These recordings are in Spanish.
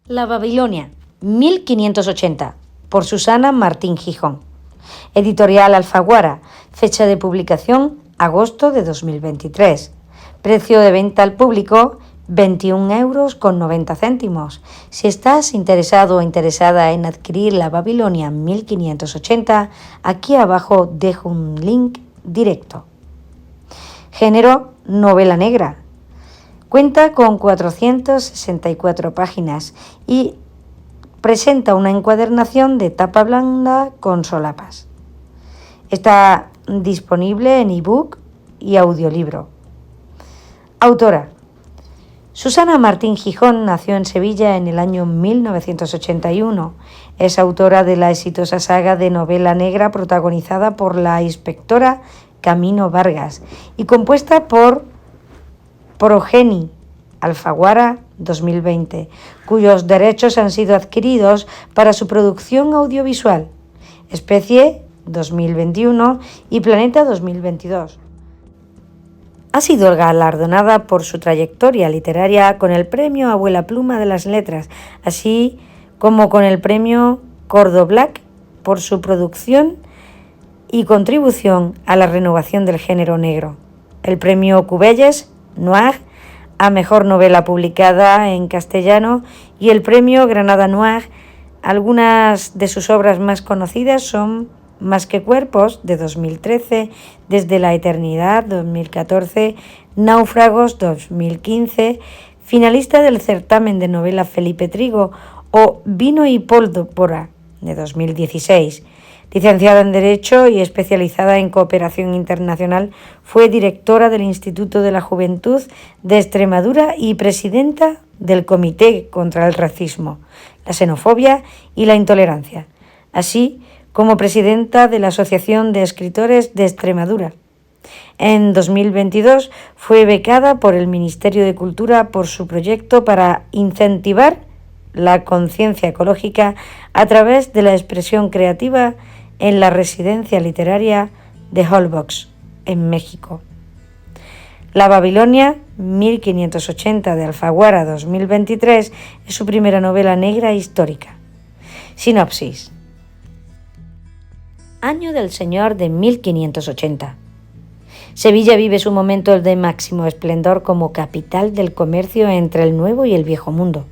La Babilonia, 1580, por Susana Martín Gijón. Editorial Alfaguara, fecha de publicación agosto de 2023. Precio de venta al público 21,90 €. Si estás interesado o interesada en adquirir la Babilonia 1580, aquí abajo dejo un link directo. Género: novela negra. Cuenta con 464 páginas y presenta una encuadernación de tapa blanda con solapas. Está disponible en ebook y audiolibro. Autora: Susana Martín Gijón nació en Sevilla en el año 1981. Es autora de la exitosa saga de novela negra protagonizada por la inspectora Camino Vargas y compuesta por Progeny Alfaguara 2020, cuyos derechos han sido adquiridos para su producción audiovisual, Especie 2021 y Planeta 2022. Ha sido galardonada por su trayectoria literaria con el Premio Abuela Pluma de las Letras, así como con el Premio Cordoblac por su producción y contribución a la renovación del género negro, el Premio Cubelles Noir a Mejor Novela Publicada en Castellano y el Premio Granada Noir. Algunas de sus obras más conocidas son Más que cuerpos, de 2013, Desde la eternidad, 2014, Náufragos, 2015, finalista del certamen de novela Felipe Trigo, o Vino y pólvora, de 2016. Licenciada en Derecho y especializada en Cooperación Internacional, fue directora del Instituto de la Juventud de Extremadura y presidenta del Comité contra el Racismo, la Xenofobia y la Intolerancia, así como presidenta de la Asociación de Escritores de Extremadura. En 2022 fue becada por el Ministerio de Cultura por su proyecto para incentivar la conciencia ecológica a través de la expresión creativa en la residencia literaria de Holbox, en México. La Babilonia 1580 de Alfaguara 2023 es su primera novela negra histórica. Sinopsis. Año del Señor de 1580. Sevilla vive su momento de máximo esplendor como capital del comercio entre el Nuevo y el Viejo Mundo.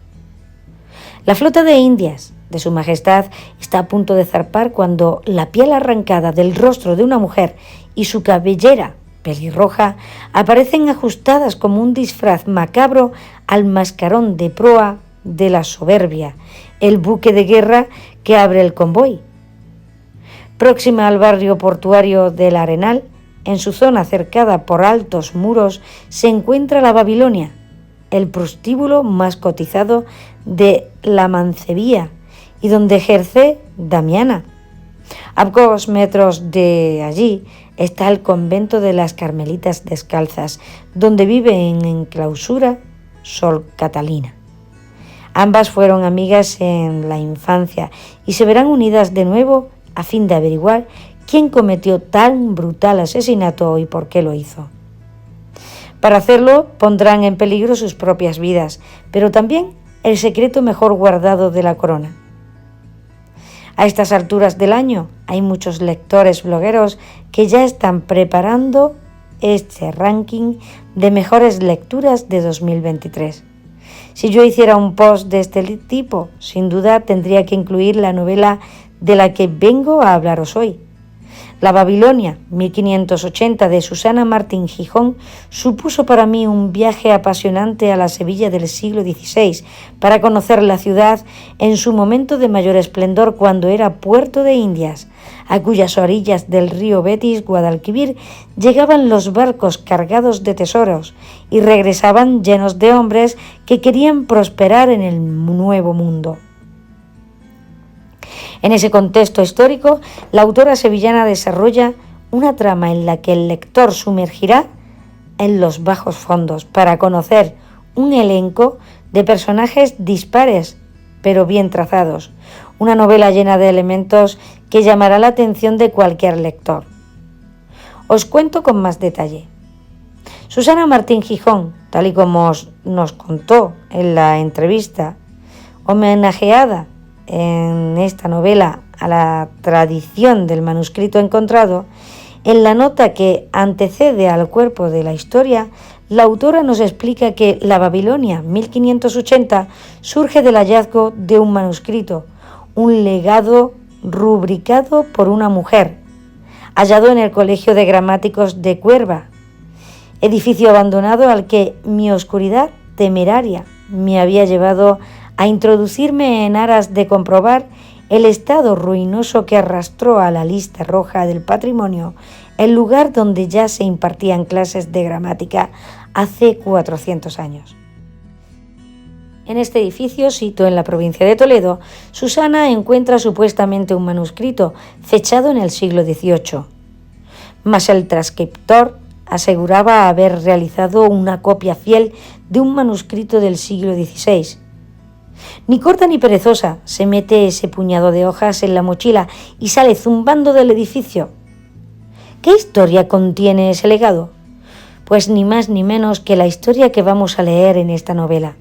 La flota de Indias de Su Majestad está a punto de zarpar cuando la piel arrancada del rostro de una mujer y su cabellera pelirroja aparecen ajustadas como un disfraz macabro al mascarón de proa de la Soberbia, el buque de guerra que abre el convoy. Próxima al barrio portuario del Arenal, en su zona cercada por altos muros, se encuentra la Babilonia, el prostíbulo más cotizado de la Mancebía y donde ejerce Damiana. A pocos metros de allí está el convento de las Carmelitas Descalzas, donde vive en clausura Sor Catalina. Ambas fueron amigas en la infancia y se verán unidas de nuevo a fin de averiguar quién cometió tan brutal asesinato y por qué lo hizo. Para hacerlo pondrán en peligro sus propias vidas, pero también el secreto mejor guardado de la corona. A estas alturas del año hay muchos lectores blogueros que ya están preparando este ranking de mejores lecturas de 2023. Si yo hiciera un post de este tipo, sin duda tendría que incluir la novela de la que vengo a hablaros hoy. La Babilonia 1580 de Susana Martín Gijón supuso para mí un viaje apasionante a la Sevilla del siglo XVI para conocer la ciudad en su momento de mayor esplendor cuando era puerto de Indias, a cuyas orillas del río Betis, Guadalquivir, llegaban los barcos cargados de tesoros y regresaban llenos de hombres que querían prosperar en el nuevo mundo. En ese contexto histórico, la autora sevillana desarrolla una trama en la que el lector sumergirá en los bajos fondos para conocer un elenco de personajes dispares pero bien trazados, una novela llena de elementos que llamará la atención de cualquier lector. Os cuento con más detalle. Susana Martín Gijón, tal y como nos contó en la entrevista, Homenajeada en esta novela a la tradición del manuscrito encontrado, en la nota que antecede al cuerpo de la historia, la autora nos explica que la Babilonia 1580 surge del hallazgo de un manuscrito, un legado rubricado por una mujer, hallado en el Colegio de Gramáticos de Cuerva, edificio abandonado al que mi oscuridad temeraria me había llevado a introducirme en aras de comprobar el estado ruinoso que arrastró a la lista roja del patrimonio el lugar donde ya se impartían clases de gramática hace 400 años. En este edificio, sito en la provincia de Toledo, Susana encuentra supuestamente un manuscrito fechado en el siglo XVIII, mas el transcriptor aseguraba haber realizado una copia fiel de un manuscrito del siglo XVI. Ni corta ni perezosa, se mete ese puñado de hojas en la mochila y sale zumbando del edificio. ¿Qué historia contiene ese legado? Pues ni más ni menos que la historia que vamos a leer en esta novela.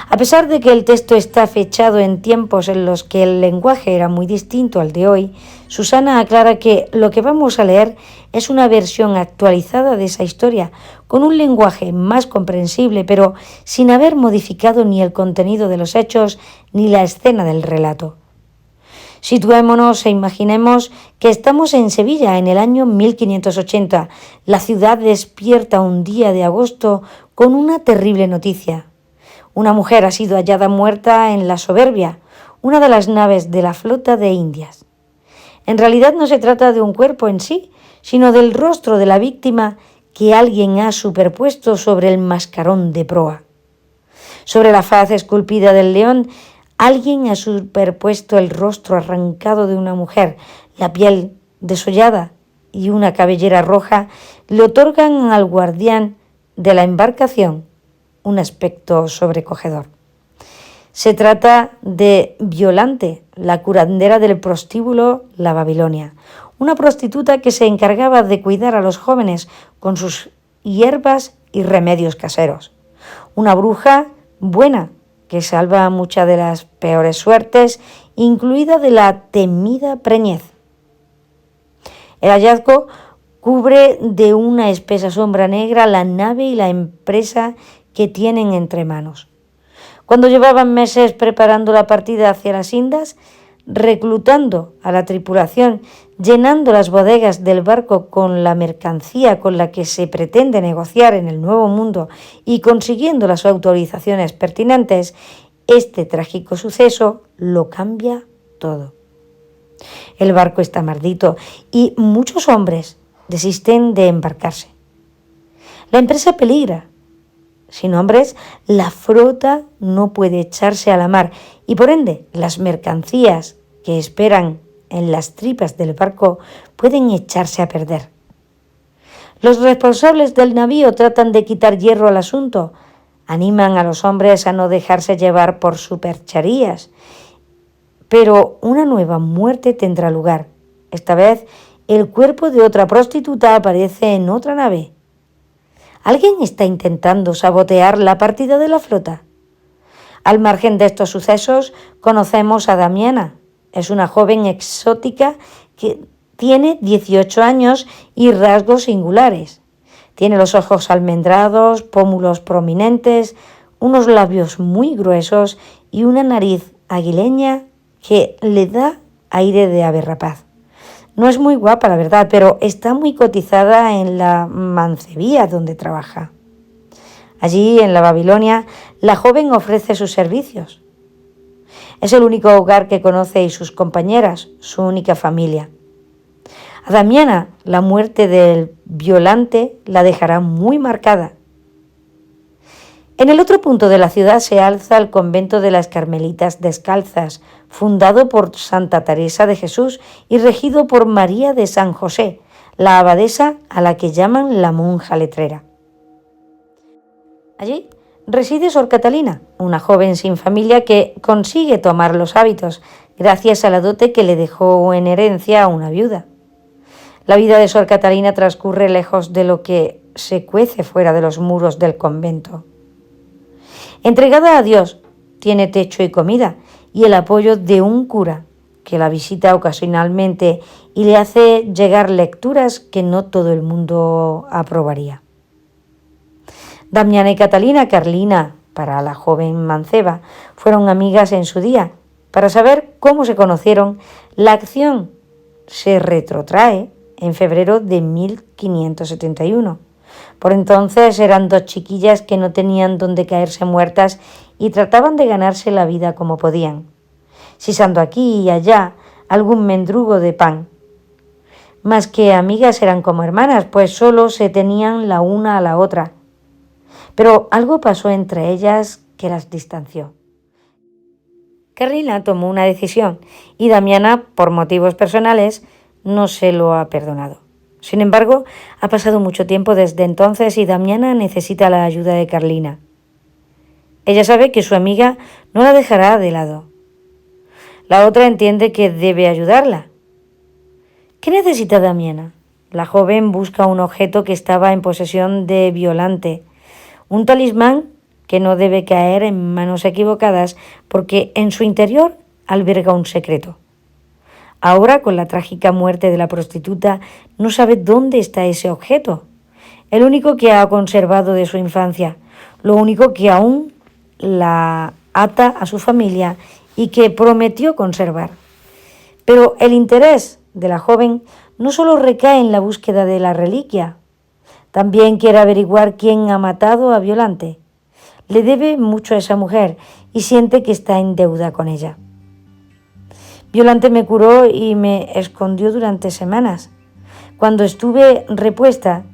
A pesar de que el texto está fechado en tiempos en los que el lenguaje era muy distinto al de hoy, Susana aclara que lo que vamos a leer es una versión actualizada de esa historia, con un lenguaje más comprensible, pero sin haber modificado ni el contenido de los hechos ni la escena del relato. Situémonos e imaginemos que estamos en Sevilla en el año 1580. La ciudad despierta un día de agosto con una terrible noticia. Una mujer ha sido hallada muerta en la Soberbia, una de las naves de la flota de Indias. En realidad no se trata de un cuerpo en sí, sino del rostro de la víctima que alguien ha superpuesto sobre el mascarón de proa. Sobre la faz esculpida del león, alguien ha superpuesto el rostro arrancado de una mujer. La piel desollada y una cabellera roja le otorgan al guardián de la embarcación un aspecto sobrecogedor. Se trata de Violante, la curandera del prostíbulo La Babilonia, una prostituta que se encargaba de cuidar a los jóvenes con sus hierbas y remedios caseros. Una bruja buena que salva muchas de las peores suertes, incluida de la temida preñez. El hallazgo cubre de una espesa sombra negra la nave y la empresa que tienen entre manos. Cuando llevaban meses preparando la partida hacia las Indias, reclutando a la tripulación, llenando las bodegas del barco con la mercancía con la que se pretende negociar en el Nuevo Mundo y consiguiendo las autorizaciones pertinentes, este trágico suceso lo cambia todo. El barco está maldito y muchos hombres desisten de embarcarse. La empresa peligra. Sin hombres, la flota no puede echarse a la mar y por ende las mercancías que esperan en las tripas del barco pueden echarse a perder. Los responsables del navío tratan de quitar hierro al asunto, animan a los hombres a no dejarse llevar por supercherías, pero una nueva muerte tendrá lugar. Esta vez, el cuerpo de otra prostituta aparece en otra nave. ¿Alguien está intentando sabotear la partida de la flota? Al margen de estos sucesos, conocemos a Damiana. Es una joven exótica que tiene 18 años y rasgos singulares. Tiene los ojos almendrados, pómulos prominentes, unos labios muy gruesos y una nariz aguileña que le da aire de ave rapaz. No es muy guapa, la verdad, pero está muy cotizada en la mancebía donde trabaja. Allí, en la Babilonia, la joven ofrece sus servicios. Es el único hogar que conoce y sus compañeras, su única familia. A Damiana, la muerte del Violante la dejará muy marcada. En el otro punto de la ciudad se alza el convento de las Carmelitas Descalzas, fundado por Santa Teresa de Jesús y regido por María de San José, la abadesa a la que llaman la monja letrera. Allí reside Sor Catalina, una joven sin familia que consigue tomar los hábitos gracias a la dote que le dejó en herencia a una viuda. La vida de Sor Catalina transcurre lejos de lo que se cuece fuera de los muros del convento. Entregada a Dios tiene techo y comida y el apoyo de un cura que la visita ocasionalmente y le hace llegar lecturas que no todo el mundo aprobaría. Damiana y Catalina, Carlina, para la joven manceba, fueron amigas en su día. Para saber cómo se conocieron, la acción se retrotrae en febrero de 1571. Por entonces eran dos chiquillas que no tenían dónde caerse muertas y trataban de ganarse la vida como podían, sisando aquí y allá algún mendrugo de pan. Más que amigas eran como hermanas, pues solo se tenían la una a la otra. Pero algo pasó entre ellas que las distanció. Carlina tomó una decisión y Damiana, por motivos personales, no se lo ha perdonado. Sin embargo, ha pasado mucho tiempo desde entonces y Damiana necesita la ayuda de Carlina. Ella sabe que su amiga no la dejará de lado. La otra entiende que debe ayudarla. ¿Qué necesita Damiana? La joven busca un objeto que estaba en posesión de Violante, un talismán que no debe caer en manos equivocadas porque en su interior alberga un secreto. Ahora, con la trágica muerte de la prostituta, no sabe dónde está ese objeto, el único que ha conservado de su infancia, lo único que aún la ata a su familia y que prometió conservar. Pero el interés de la joven no solo recae en la búsqueda de la reliquia, también quiere averiguar quién ha matado a Violante. Le debe mucho a esa mujer y siente que está en deuda con ella. Violante me curó y me escondió durante semanas. Cuando estuve repuesta,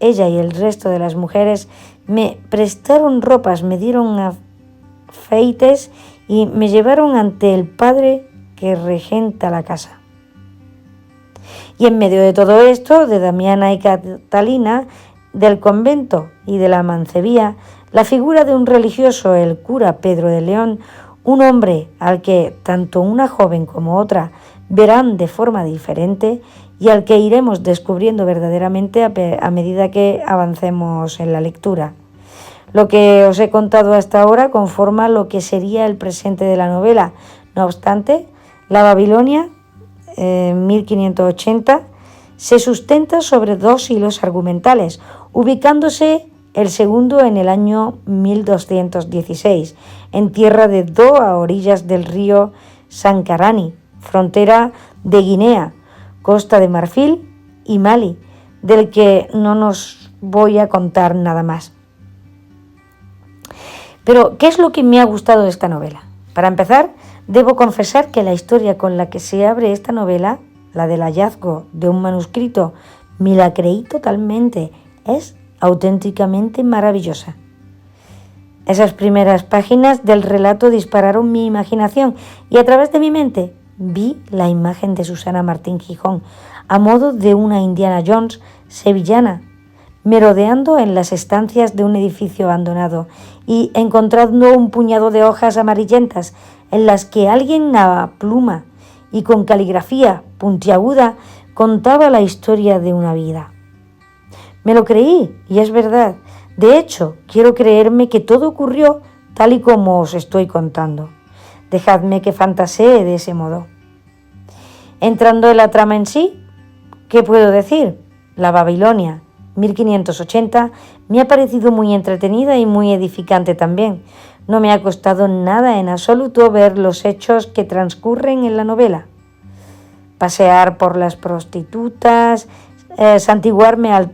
ella y el resto de las mujeres me prestaron ropas, me dieron afeites y me llevaron ante el padre que regenta la casa. Y en medio de todo esto, de Damiana y Catalina, del convento y de la mancebía, la figura de un religioso, el cura Pedro de León, un hombre al que tanto una joven como otra verán de forma diferente y al que iremos descubriendo verdaderamente a medida que avancemos en la lectura. Lo que os he contado hasta ahora conforma lo que sería el presente de la novela. No obstante, la Babilonia, 1580, se sustenta sobre dos hilos argumentales, ubicándose el segundo en el año 1216, en tierra de Do, a orillas del río Sankarani, frontera de Guinea, Costa de Marfil y Mali, del que no nos voy a contar nada más. Pero, ¿qué es lo que me ha gustado de esta novela? Para empezar, debo confesar que la historia con la que se abre esta novela, la del hallazgo de un manuscrito, me la creí totalmente. Es auténticamente maravillosa. Esas primeras páginas del relato dispararon mi imaginación y a través de mi mente vi la imagen de Susana Martín Gijón a modo de una Indiana Jones sevillana, merodeando en las estancias de un edificio abandonado y encontrando un puñado de hojas amarillentas en las que alguien a pluma y con caligrafía puntiaguda contaba la historia de una vida. Me lo creí y es verdad. De hecho, quiero creerme que todo ocurrió tal y como os estoy contando. Dejadme que fantasee de ese modo. Entrando en la trama en sí, ¿qué puedo decir? La Babilonia, 1580, me ha parecido muy entretenida y muy edificante también. No me ha costado nada en absoluto ver los hechos que transcurren en la novela. Pasear por las prostitutas, santiguarme al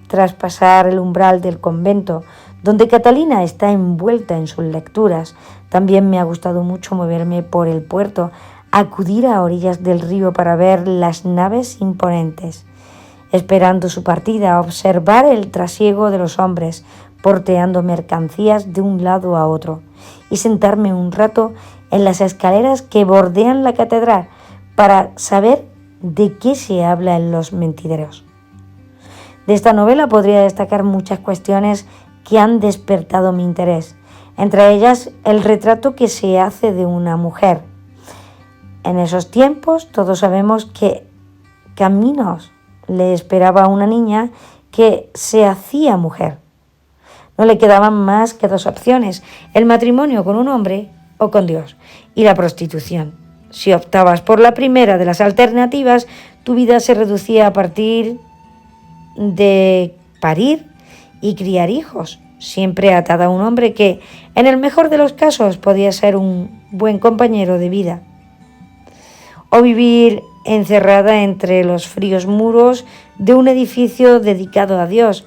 traspasar el umbral del convento, donde Catalina está envuelta en sus lecturas. También me ha gustado mucho moverme por el puerto, acudir a orillas del río para ver las naves imponentes, esperando su partida, observar el trasiego de los hombres, porteando mercancías de un lado a otro, y sentarme un rato en las escaleras que bordean la catedral para saber de qué se habla en los mentideros. De esta novela podría destacar muchas cuestiones que han despertado mi interés, entre ellas el retrato que se hace de una mujer. En esos tiempos todos sabemos que caminos le esperaba a una niña que se hacía mujer. No le quedaban más que dos opciones: el matrimonio con un hombre o con Dios, y la prostitución. Si optabas por la primera de las alternativas, tu vida se reducía a partir de parir y criar hijos, siempre atada a un hombre que, en el mejor de los casos, podía ser un buen compañero de vida. O vivir encerrada entre los fríos muros de un edificio dedicado a Dios,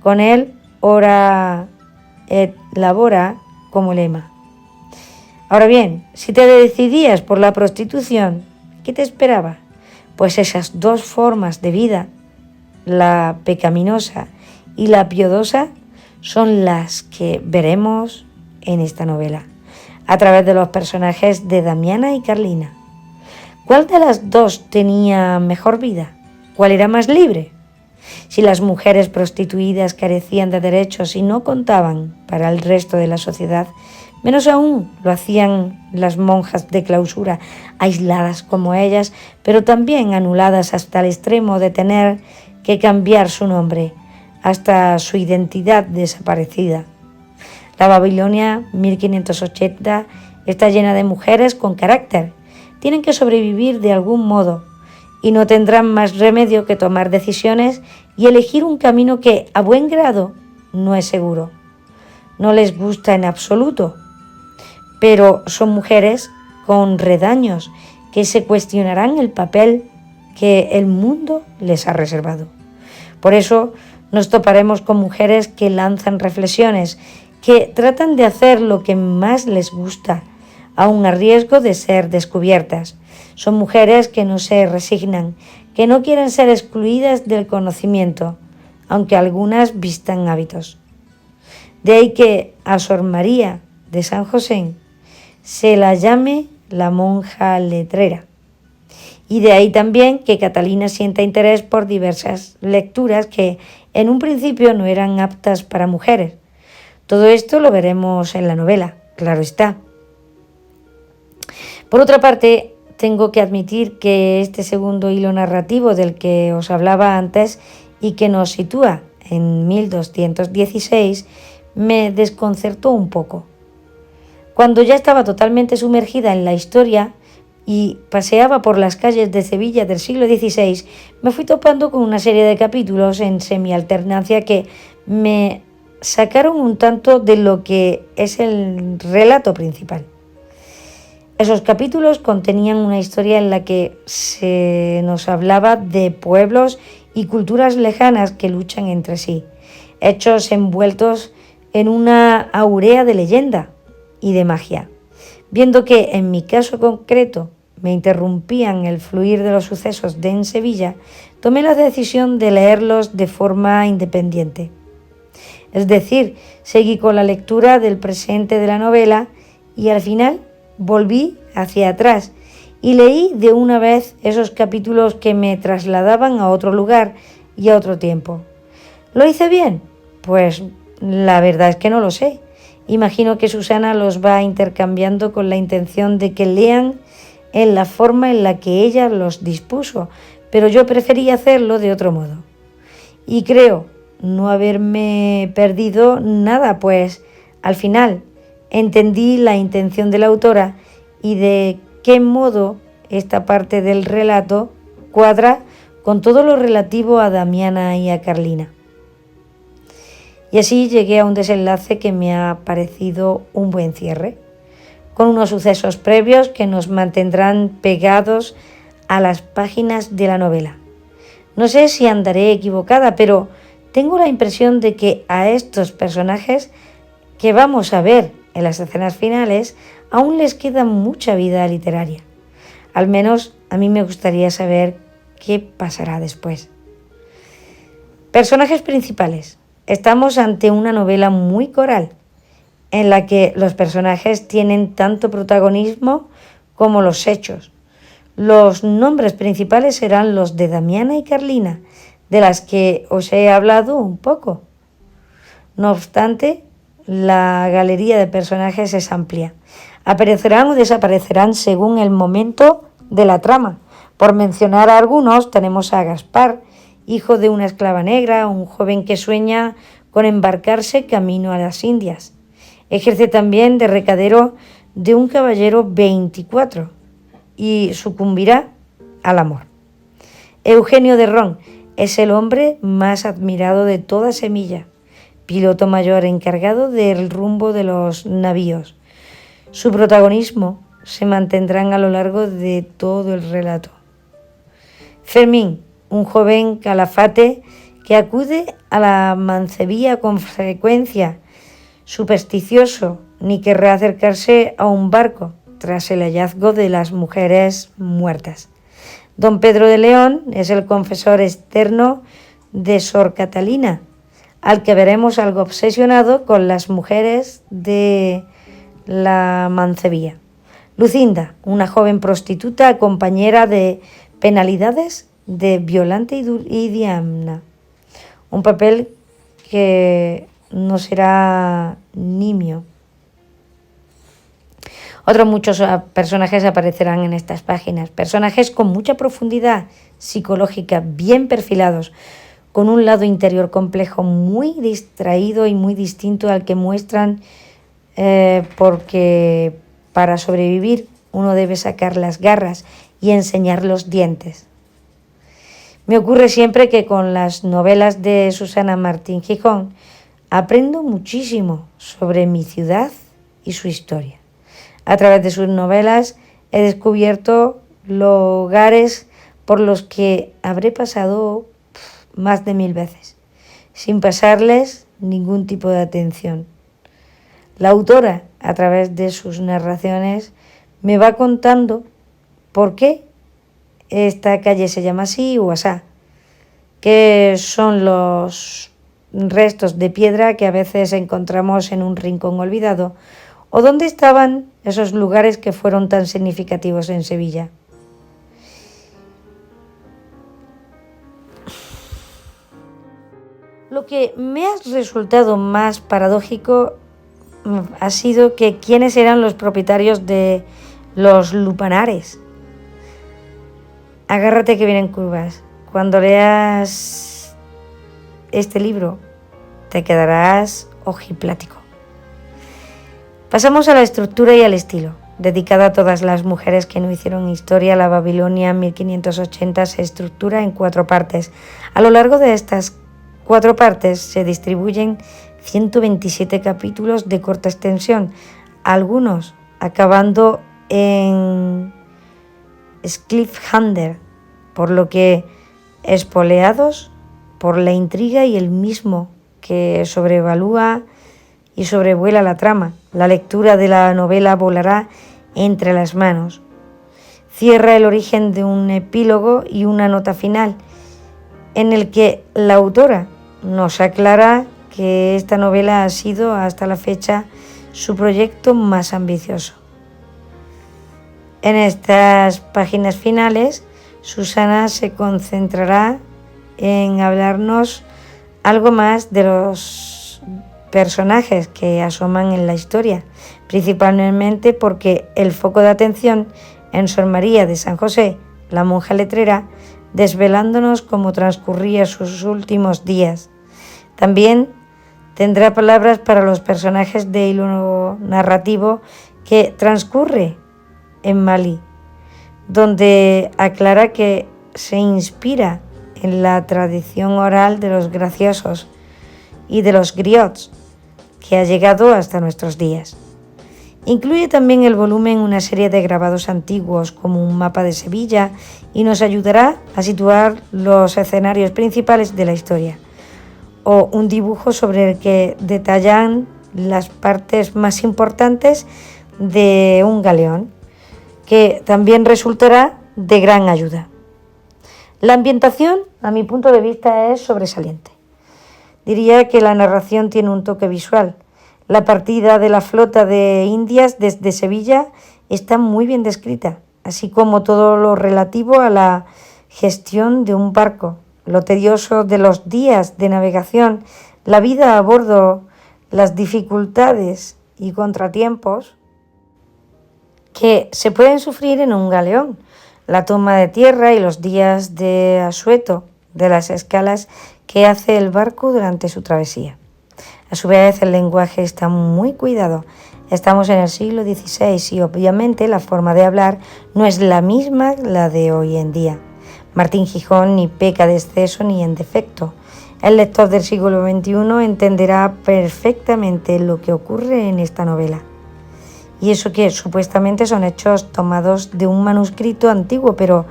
con él ora et labora como lema. Ahora bien, si te decidías por la prostitución, ¿qué te esperaba? Pues esas dos formas de vida, la pecaminosa y la piadosa, son las que veremos en esta novela, a través de los personajes de Damiana y Carlina. ¿Cuál de las dos tenía mejor vida? ¿Cuál era más libre? Si las mujeres prostituidas carecían de derechos y no contaban para el resto de la sociedad, menos aún lo hacían las monjas de clausura, aisladas como ellas, pero también anuladas hasta el extremo de tener que cambiar su nombre, hasta su identidad desaparecida. La Babilonia 1580 está llena de mujeres con carácter. Tienen que sobrevivir de algún modo y no tendrán más remedio que tomar decisiones y elegir un camino que, a buen grado, no es seguro. No les gusta en absoluto, pero son mujeres con redaños que se cuestionarán el papel que el mundo les ha reservado. Por eso nos toparemos con mujeres que lanzan reflexiones, que tratan de hacer lo que más les gusta, aun a riesgo de ser descubiertas. Son mujeres que no se resignan, que no quieren ser excluidas del conocimiento, aunque algunas vistan hábitos. De ahí que a Sor María de San José se la llame la monja letrera. Y de ahí también que Catalina sienta interés por diversas lecturas que en un principio no eran aptas para mujeres. Todo esto lo veremos en la novela, claro está. Por otra parte, tengo que admitir que este segundo hilo narrativo del que os hablaba antes y que nos sitúa en 1216 me desconcertó un poco. Cuando ya estaba totalmente sumergida en la historia y paseaba por las calles de Sevilla del siglo XVI, me fui topando con una serie de capítulos en semialternancia que me sacaron un tanto de lo que es el relato principal. Esos capítulos contenían una historia en la que se nos hablaba de pueblos y culturas lejanas que luchan entre sí, hechos envueltos en una aurea de leyenda y de magia. Viendo que en mi caso concreto me interrumpían el fluir de los sucesos en Sevilla, tomé la decisión de leerlos de forma independiente. Es decir, seguí con la lectura del presente de la novela y al final volví hacia atrás y leí de una vez esos capítulos que me trasladaban a otro lugar y a otro tiempo. ¿Lo hice bien? Pues la verdad es que no lo sé. Imagino que Susana los va intercambiando con la intención de que lean en la forma en la que ella los dispuso, pero yo preferí hacerlo de otro modo. Y creo no haberme perdido nada, pues al final entendí la intención de la autora y de qué modo esta parte del relato cuadra con todo lo relativo a Damiana y a Carlina. Y así llegué a un desenlace que me ha parecido un buen cierre, con unos sucesos previos que nos mantendrán pegados a las páginas de la novela. No sé si andaré equivocada, pero tengo la impresión de que a estos personajes que vamos a ver en las escenas finales aún les queda mucha vida literaria. Al menos a mí me gustaría saber qué pasará después. Personajes principales. Estamos ante una novela muy coral, en la que los personajes tienen tanto protagonismo como los hechos. Los nombres principales serán los de Damiana y Carlina, de las que os he hablado un poco. No obstante, la galería de personajes es amplia. Aparecerán o desaparecerán según el momento de la trama. Por mencionar a algunos, tenemos a Gaspar, hijo de una esclava negra, un joven que sueña con embarcarse camino a las Indias. Ejerce también de recadero de un caballero 24 y sucumbirá al amor. Eugenio de Ron es el hombre más admirado de toda Sevilla, piloto mayor encargado del rumbo de los navíos. Su protagonismo se mantendrán a lo largo de todo el relato. Fermín, un joven calafate que acude a la mancebía con frecuencia, supersticioso, ni querrá acercarse a un barco tras el hallazgo de las mujeres muertas. Don Pedro de León es el confesor externo de Sor Catalina, al que veremos algo obsesionado con las mujeres de la mancebía. Lucinda, una joven prostituta compañera de penalidades de Violante y Diana, un papel que no será nimio. Otros muchos personajes aparecerán en estas páginas, personajes con mucha profundidad psicológica, bien perfilados, con un lado interior complejo, muy distraído y muy distinto al que muestran, porque para sobrevivir uno debe sacar las garras y enseñar los dientes. Me ocurre siempre que con las novelas de Susana Martín Gijón aprendo muchísimo sobre mi ciudad y su historia. A través de sus novelas he descubierto lugares por los que habré pasado más de 1000 veces, sin pasarles ningún tipo de atención. La autora, a través de sus narraciones, me va contando por qué esta calle se llama así o asá, qué son los restos de piedra que a veces encontramos en un rincón olvidado, o dónde estaban esos lugares que fueron tan significativos en Sevilla. Lo que me ha resultado más paradójico ha sido que quiénes eran los propietarios de los lupanares. Agárrate que vienen curvas. Cuando leas este libro te quedarás ojiplático. Pasamos a la estructura y al estilo. Dedicada a todas las mujeres que no hicieron historia, la Babilonia 1580 se estructura en 4 partes. A lo largo de estas 4 partes se distribuyen 127 capítulos de corta extensión, algunos acabando en cliffhanger, por lo que espoleados por la intriga y el mismo que sobrevalúa y sobrevuela la trama. La lectura de la novela volará entre las manos. Cierra el origen de un epílogo y una nota final, en el que la autora nos aclara que esta novela ha sido hasta la fecha su proyecto más ambicioso. En estas páginas finales, Susana se concentrará en hablarnos algo más de los personajes que asoman en la historia, principalmente porque el foco de atención en Sor María de San José, la monja letrera, desvelándonos cómo transcurría sus últimos días. También tendrá palabras para los personajes de hilo narrativo que transcurre en Malí, donde aclara que se inspira en la tradición oral de los graciosos y de los griots, que ha llegado hasta nuestros días. Incluye también el volumen una serie de grabados antiguos como un mapa de Sevilla y nos ayudará a situar los escenarios principales de la historia, o un dibujo sobre el que detallan las partes más importantes de un galeón, que también resultará de gran ayuda. La ambientación, a mi punto de vista, es sobresaliente. Diría que la narración tiene un toque visual. La partida de la flota de Indias desde Sevilla está muy bien descrita, así como todo lo relativo a la gestión de un barco, lo tedioso de los días de navegación, la vida a bordo, las dificultades y contratiempos que se pueden sufrir en un galeón, la toma de tierra y los días de asueto de las escalas que hace el barco durante su travesía. A su vez, el lenguaje está muy cuidado. Estamos en el siglo XVI y obviamente la forma de hablar no es la misma la de hoy en día. Martín Gijón ni peca de exceso ni en defecto. El lector del siglo XXI entenderá perfectamente lo que ocurre en esta novela. Y eso que supuestamente son hechos tomados de un manuscrito antiguo, pero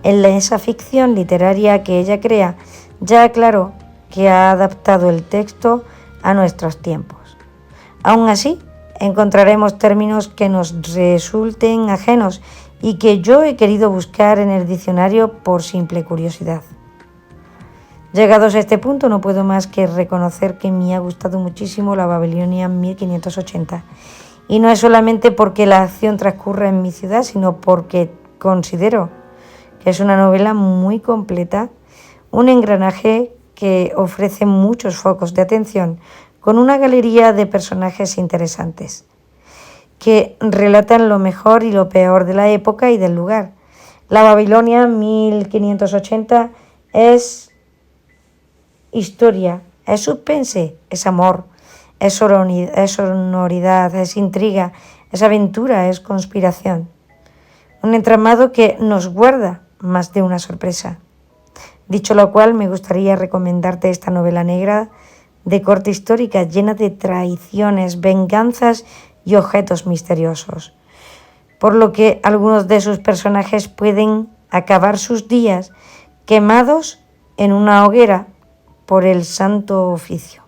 en esa ficción literaria que ella crea, ya aclaró que ha adaptado el texto a nuestros tiempos. Aún así, encontraremos términos que nos resulten ajenos y que yo he querido buscar en el diccionario por simple curiosidad. Llegados a este punto, no puedo más que reconocer que me ha gustado muchísimo la Babilonia 1580. Y no es solamente porque la acción transcurra en mi ciudad, sino porque considero que es una novela muy completa, un engranaje que ofrece muchos focos de atención, con una galería de personajes interesantes, que relatan lo mejor y lo peor de la época y del lugar. La Babilonia 1580 es historia, es suspense, es amor, es sonoridad, es intriga, es aventura, es conspiración. Un entramado que nos guarda más de una sorpresa. Dicho lo cual, me gustaría recomendarte esta novela negra de corte histórica llena de traiciones, venganzas y objetos misteriosos, por lo que algunos de sus personajes pueden acabar sus días quemados en una hoguera por el santo oficio.